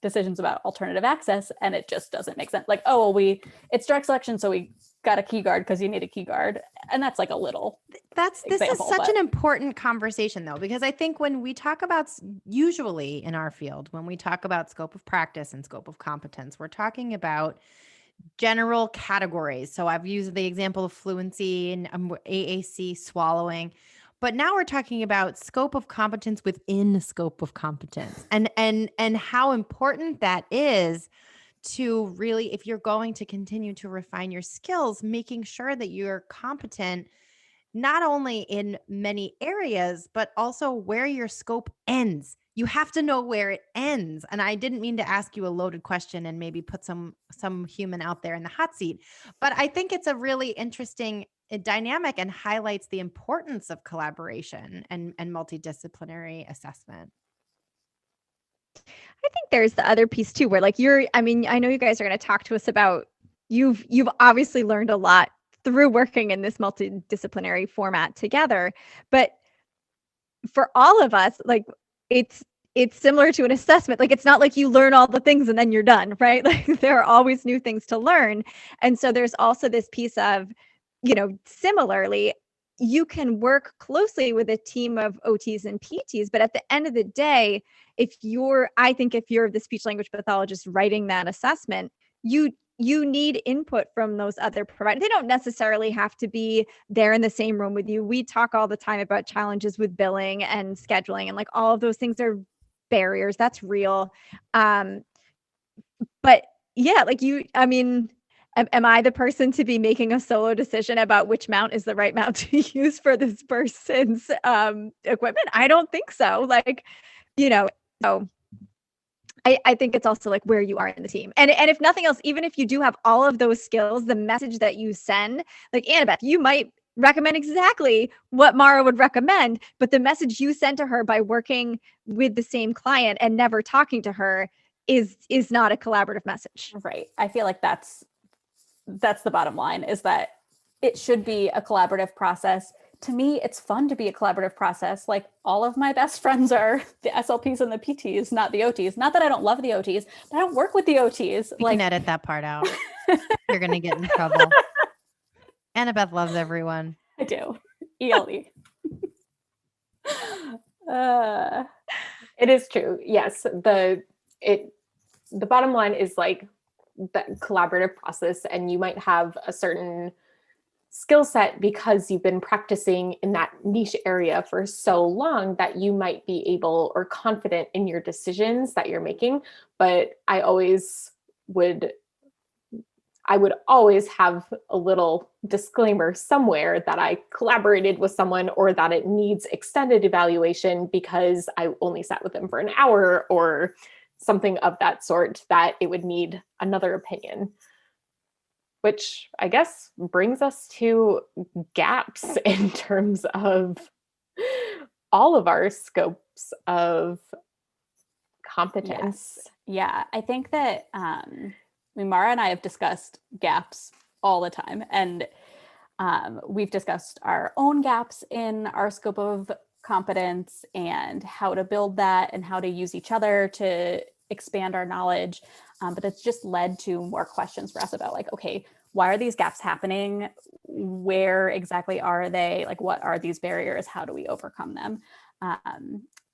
decisions about alternative access, and it just doesn't make sense. Like, oh, well, it's direct selection, so we got a key guard because you need a key guard. And that's like a little This is such an important conversation, though, because I think when we talk about, usually in our field, when we talk about scope of practice and scope of competence, we're talking about general categories. So I've used the example of fluency and AAC swallowing, but now we're talking about scope of competence within scope of competence, and how important that is to really, if you're going to continue to refine your skills, making sure that you're competent not only in many areas, but also where your scope ends. You have to know where it ends. And I didn't mean to ask you a loaded question and maybe put some human out there in the hot seat, but I think it's a really interesting dynamic and highlights the importance of collaboration and multidisciplinary assessment. I think there's the other piece too, where like I know you guys are going to talk to us about, you've obviously learned a lot through working in this multidisciplinary format together, but for all of us, like it's similar to an assessment. Like, it's not like you learn all the things and then you're done, right? Like, there are always new things to learn. And so there's also this piece of, similarly, you can work closely with a team of OTs and PTs, but at the end of the day, if you're the speech language pathologist writing that assessment, you need input from those other providers. They don't necessarily have to be there in the same room with you. We talk all the time about challenges with billing and scheduling, and like all of those things are barriers. That's real. But yeah, like am I the person to be making a solo decision about which mount is the right mount to use for this person's equipment? I don't think so. Like, so I think it's also like where you are in the team. And if nothing else, even if you do have all of those skills, the message that you send, like Annabeth, you might recommend exactly what Mara would recommend, but the message you send to her by working with the same client and never talking to her is not a collaborative message. Right. I feel like that's the bottom line, is that it should be a collaborative process. To me, it's fun to be a collaborative process. Like, all of my best friends are the SLPs and the PTs, not the OTs. Not that I don't love the OTs, but I don't work with the OTs. You can edit that part out. You're going to get in trouble. Annabeth loves everyone. I do. ELE. It is true. Yes. The bottom line is like that collaborative process, and you might have a certain skill set because you've been practicing in that niche area for so long that you might be able or confident in your decisions that you're making. But I would always have a little disclaimer somewhere that I collaborated with someone, or that it needs extended evaluation because I only sat with them for an hour or something of that sort, that it would need another opinion. Which I guess brings us to gaps in terms of all of our scopes of competence. Yes. Yeah, I think that Mara and I have discussed gaps all the time, and we've discussed our own gaps in our scope of competence and how to build that and how to use each other to expand our knowledge. But it's just led to more questions for us about, like, okay, why are these gaps happening? Where exactly are they? Like, what are these barriers? How do we overcome them?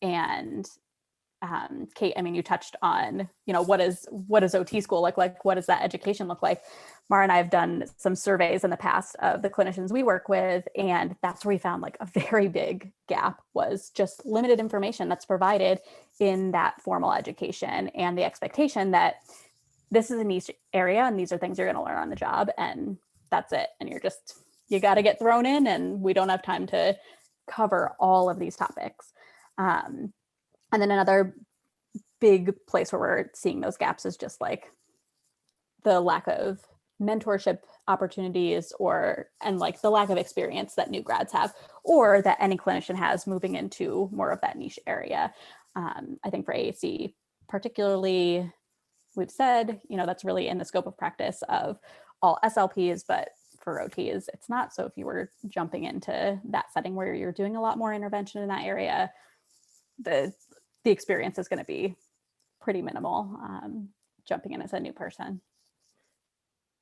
And Kate, I mean, you touched on, what does OT school look like? What does that education look like? Mara and I have done some surveys in the past of the clinicians we work with, and that's where we found like a very big gap was just limited information that's provided in that formal education and the expectation that this is a niche area and these are things you're going to learn on the job and that's it. And you got to get thrown in and we don't have time to cover all of these topics. And then another big place where we're seeing those gaps is just like the lack of mentorship opportunities and like the lack of experience that new grads have or that any clinician has moving into more of that niche area. I think for AAC particularly, we've said, that's really in the scope of practice of all SLPs, but for OTs, it's not. So if you were jumping into that setting where you're doing a lot more intervention in that area, the experience is going to be pretty minimal jumping in as a new person.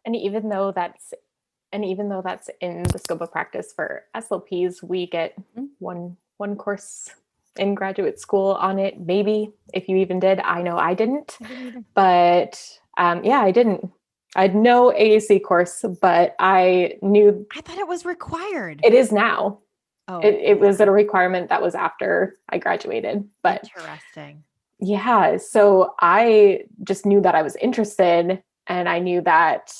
And even though that's in the scope of practice for SLPs, we get one course in graduate school on it. Maybe if you even did. I know I didn't. But I didn't. I had no AAC course, but I thought it was required. It is now. Oh, it was a requirement that was after I graduated. But interesting. Yeah. So I just knew that I was interested, and I knew that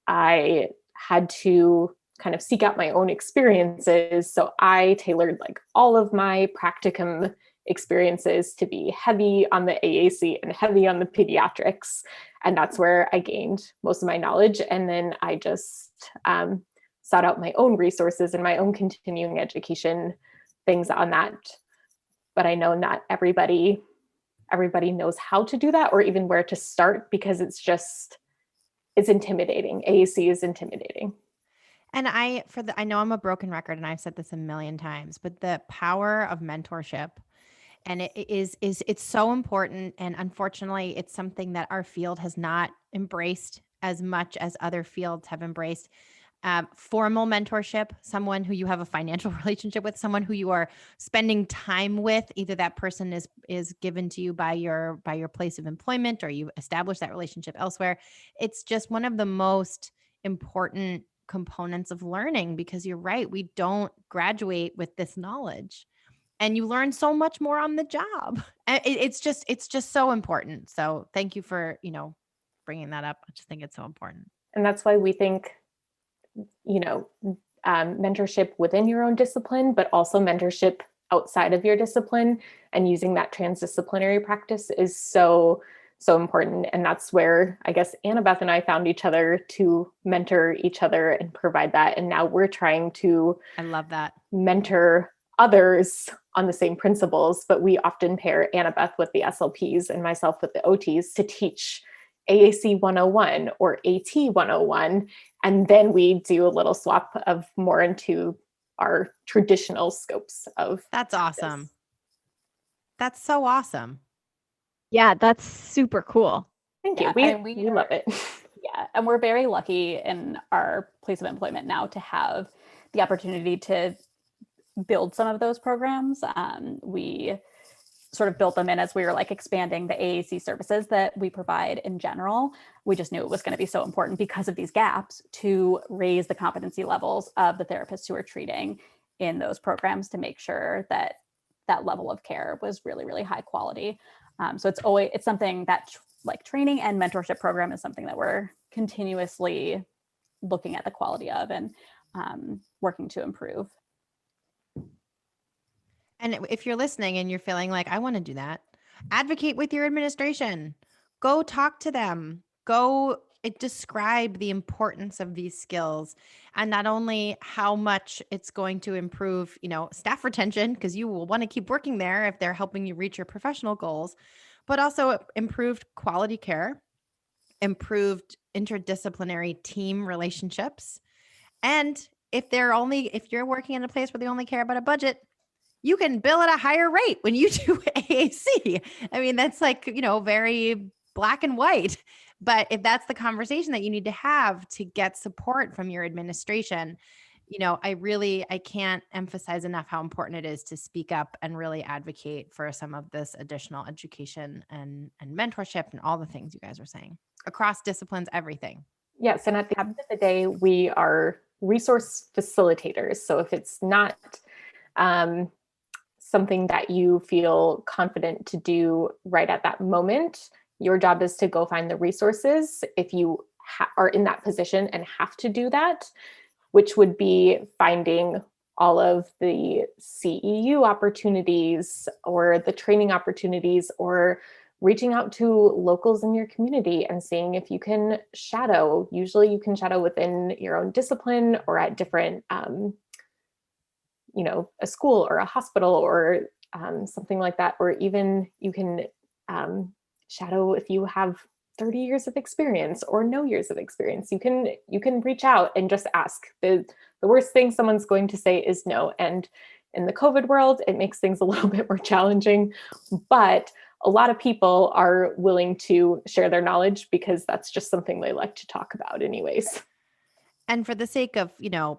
I had to kind of seek out my own experiences. So I tailored like all of my practicum experiences to be heavy on the AAC and heavy on the pediatrics. And that's where I gained most of my knowledge. And then I just sought out my own resources and my own continuing education things on that. But I know not everybody knows how to do that or even where to start, because it's intimidating. AAC is intimidating. And I know I'm a broken record and I've said this a million times, but the power of mentorship, and it's so important. And unfortunately, it's something that our field has not embraced as much as other fields have embraced. Formal mentorship, someone who you have a financial relationship with, someone who you are spending time with, either that person is given to you by your place of employment or you establish that relationship elsewhere. It's just one of the most important components of learning, because you're right, we don't graduate with this knowledge, and you learn so much more on the job. And it's just so important. So thank you for bringing that up. I just think it's so important. And that's why we think mentorship within your own discipline, but also mentorship outside of your discipline and using that transdisciplinary practice is so important. And that's where I guess Annabeth and I found each other to mentor each other and provide that. And now we're trying to, I love that, mentor others on the same principles, but we often pair Annabeth with the SLPs and myself with the OTs to teach AAC 101 or AT 101. And then we do a little swap of more into our traditional scopes of That's practice. Awesome. That's so awesome. Yeah, that's super cool. Thank you. We love it. Yeah. And we're very lucky in our place of employment now to have the opportunity to build some of those programs. We sort of built them in as we were like expanding the AAC services that we provide in general. We just knew it was going to be so important because of these gaps to raise the competency levels of the therapists who are treating in those programs to make sure that that level of care was really, really high quality. So it's something that like training and mentorship program is something that we're continuously looking at the quality of and working to improve. And if you're listening and you're feeling like, I want to do that, advocate with your administration. Go talk to them. Go describe the importance of these skills, and not only how much it's going to improve, staff retention, because you will want to keep working there if they're helping you reach your professional goals, but also improved quality care, improved interdisciplinary team relationships. And if you're working in a place where they only care about a budget, you can bill at a higher rate when you do AAC. I mean, that's like, very black and white. But if that's the conversation that you need to have to get support from your administration, I can't emphasize enough how important it is to speak up and really advocate for some of this additional education and mentorship and all the things you guys are saying across disciplines, everything. Yes. And at the end of the day, we are resource facilitators. So if it's not something that you feel confident to do right at that moment, your job is to go find the resources. If you are in that position and have to do that, which would be finding all of the CEU opportunities or the training opportunities, or reaching out to locals in your community and seeing if you can shadow. Usually you can shadow within your own discipline or at different, a school or a hospital or something like that. Or even you can shadow if you have 30 years of experience or no years of experience. You can reach out and just ask. The worst thing someone's going to say is no. And in the COVID world, it makes things a little bit more challenging, but a lot of people are willing to share their knowledge because that's just something they like to talk about anyways. And for the sake of,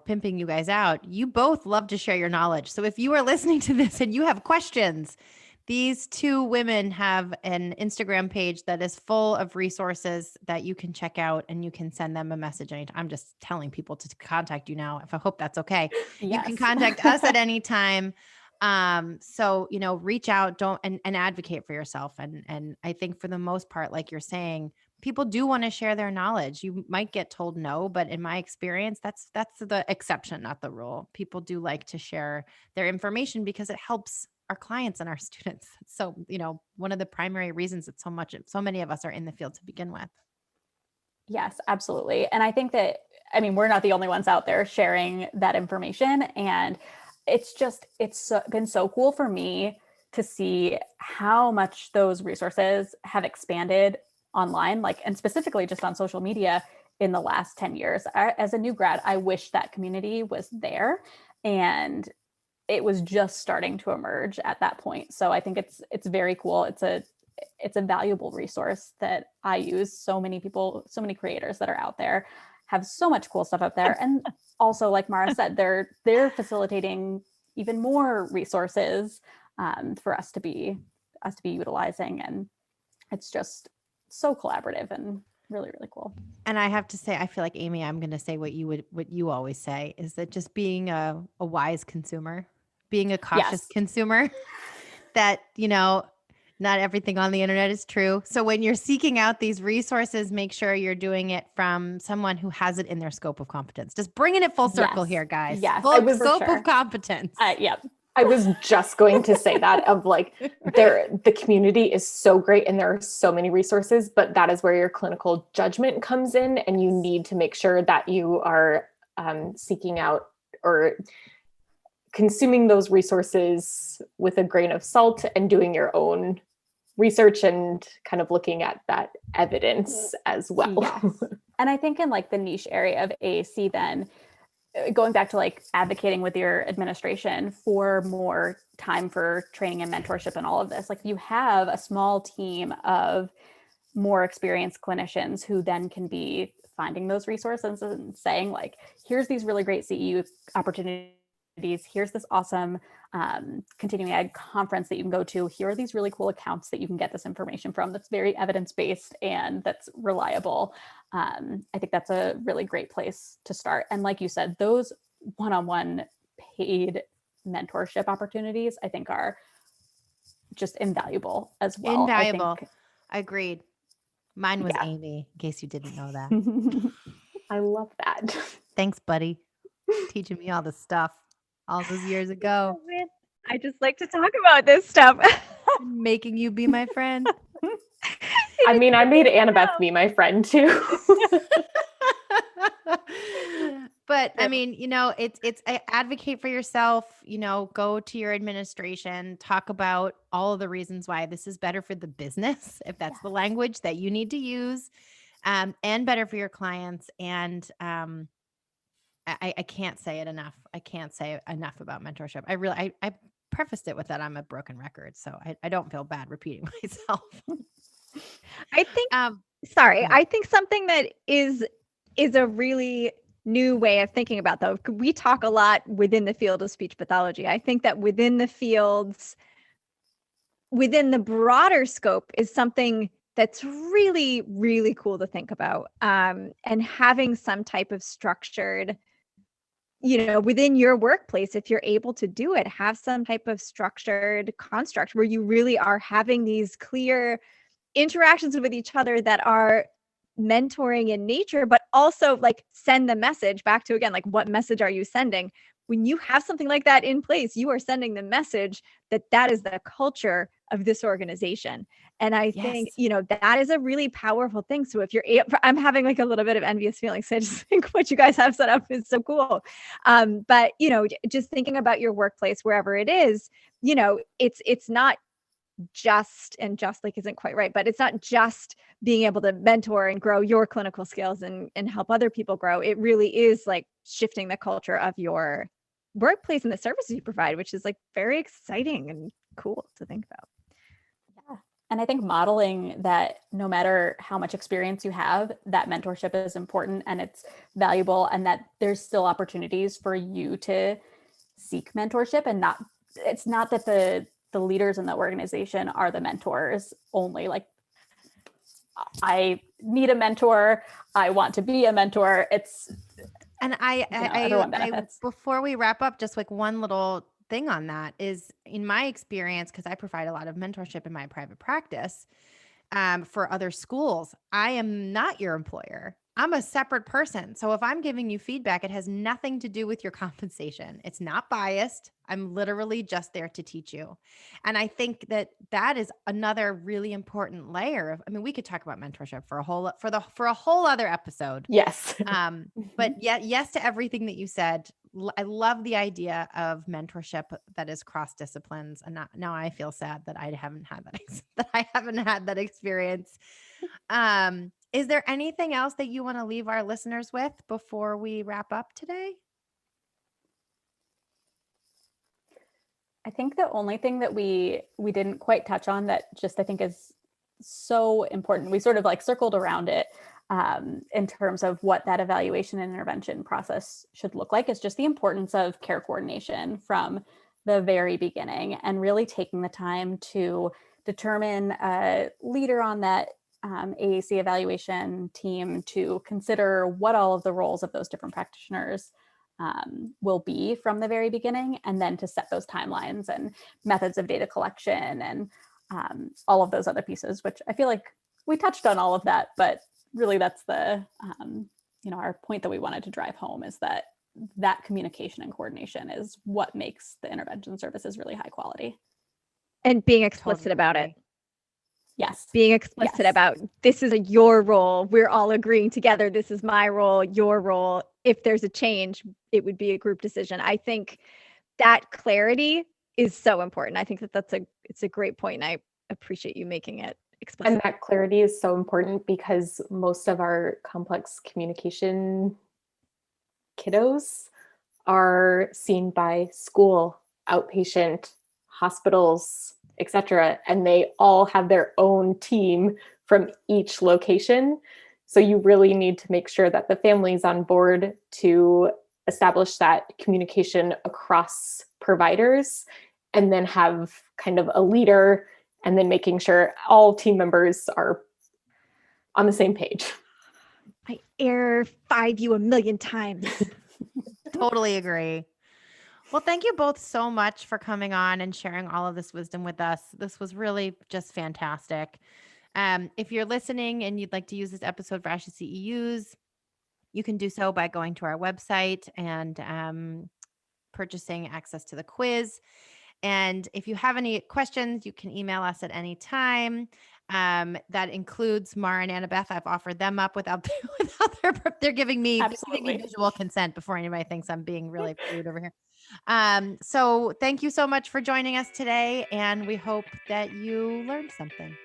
pimping you guys out, you both love to share your knowledge. So if you are listening to this and you have questions, these two women have an Instagram page that is full of resources that you can check out, and you can send them a message anytime. I'm just telling people to contact you now. I hope that's okay. Yes. You can contact us at any time. So, reach out, and advocate for yourself. And I think for the most part, like you're saying, people do want to share their knowledge. You might get told no, but in my experience, that's the exception, not the rule. People do like to share their information because it helps our clients and our students. So, one of the primary reasons that so many of us are in the field to begin with. Yes, absolutely. And I think that, we're not the only ones out there sharing that information. And it's been so cool for me to see how much those resources have expanded online, and specifically just on social media in the last 10 years. As a new grad, I wish that community was there, and it was just starting to emerge at that point. So I think it's very cool. It's a valuable resource that I use. So many people, so many creators that are out there have so much cool stuff up there. And also, like Mara said, they're facilitating even more resources for us to be utilizing. And it's just so collaborative and really, really cool. And I have to say, I feel like, Amy, I'm going to say what you always say, is that just being a wise consumer, being a cautious consumer, that, not everything on the internet is true. So when you're seeking out these resources, make sure you're doing it from someone who has it in their scope of competence. Just bringing it full circle here, guys. Yes, full scope of competence. Yep. I was just going to say that the community is so great and there are so many resources, but that is where your clinical judgment comes in, and you need to make sure that you are seeking out or consuming those resources with a grain of salt and doing your own research and kind of looking at that evidence as well. Yes. And I think in the niche area of AAC, then going back to advocating with your administration for more time for training and mentorship and all of this, you have a small team of more experienced clinicians who then can be finding those resources and saying here's these really great CEU opportunities. Here's this awesome continuing ed conference that you can go to. Here are these really cool accounts that you can get this information from that's very evidence-based and that's reliable. I think that's a really great place to start. And like you said, those one-on-one paid mentorship opportunities, I think, are just invaluable as well. Invaluable. Agreed. Mine was Amy, in case you didn't know that. I love that. Thanks, buddy. Teaching me all the stuff all those years ago. I just like to talk about this stuff. Making you be my friend. I made Annabeth be my friend too. But it's advocate for yourself, go to your administration, talk about all of the reasons why this is better for the business, if that's the language that you need to use, and better for your clients. And I can't say it enough. I can't say enough about mentorship. I prefaced it with that I'm a broken record, so I don't feel bad repeating myself. I think, I think something that is a really new way of thinking about though. We talk a lot within the field of speech pathology. I think that within the fields, within the broader scope is something that's really, really cool to think about. And having some type of structured, within your workplace, if you're able to do it, have some type of structured construct where you really are having these clear interactions with each other that are mentoring in nature, but also like send the message back to, again, like what message are you sending? When you have something like that in place, you are sending the message that that is the culture of this organization. And I think, that is a really powerful thing. So if I'm having like a little bit of envious feelings. So I just think what you guys have set up is so cool. But, just thinking about your workplace, wherever it is, it's not just, and just like isn't quite right, but it's not just being able to mentor and grow your clinical skills and help other people grow. It really is like shifting the culture of your workplace and the services you provide, which is like very exciting and cool to think about. Yeah. And I think modeling that no matter how much experience you have, that mentorship is important and it's valuable, and that there's still opportunities for you to seek mentorship, and it's not that the leaders in the organization are the mentors only. Like, I need a mentor, I want to be a mentor. Everyone benefits. Before we wrap up, just like one little thing on that is, in my experience, because I provide a lot of mentorship in my private practice for other schools, I am not your employer. I'm a separate person. So if I'm giving you feedback, it has nothing to do with your compensation. It's not biased. I'm literally just there to teach you. And I think that is another really important layer of, we could talk about mentorship for a whole other episode. Yes. But yes to everything that you said. I love the idea of mentorship that is cross disciplines. And now I feel sad that I haven't had that experience. Is there anything else that you want to leave our listeners with before we wrap up today? I think the only thing that we didn't quite touch on that just I think is so important, we sort of like circled around it in terms of what that evaluation and intervention process should look like, is just the importance of care coordination from the very beginning, and really taking the time to determine a leader on that AAC evaluation team to consider what all of the roles of those different practitioners will be from the very beginning, and then to set those timelines and methods of data collection and all of those other pieces, which I feel like we touched on all of that, but really that's the, our point that we wanted to drive home, is that communication and coordination is what makes the intervention services really high quality. And being explicit about it. Yes. Being explicit about, this is your role. We're all agreeing together. This is my role, your role. If there's a change, it would be a group decision. I think that clarity is so important. I think it's a great point. And I appreciate you making it explicit. And that clarity is so important because most of our complex communication kiddos are seen by school, outpatient, hospitals, etc. And they all have their own team from each location. So you really need to make sure that the family's on board to establish that communication across providers, and then have kind of a leader, and then making sure all team members are on the same page. I air 5 you 1,000,000 times. Totally agree. Well, thank you both so much for coming on and sharing all of this wisdom with us. This was really just fantastic. If you're listening and you'd like to use this episode for ASHA CEUs, you can do so by going to our website and purchasing access to the quiz. And if you have any questions, you can email us at any time. That includes Mara and Annabeth. I've offered them up without they're giving me visual consent before anybody thinks I'm being really rude over here. So thank you so much for joining us today, and we hope that you learned something.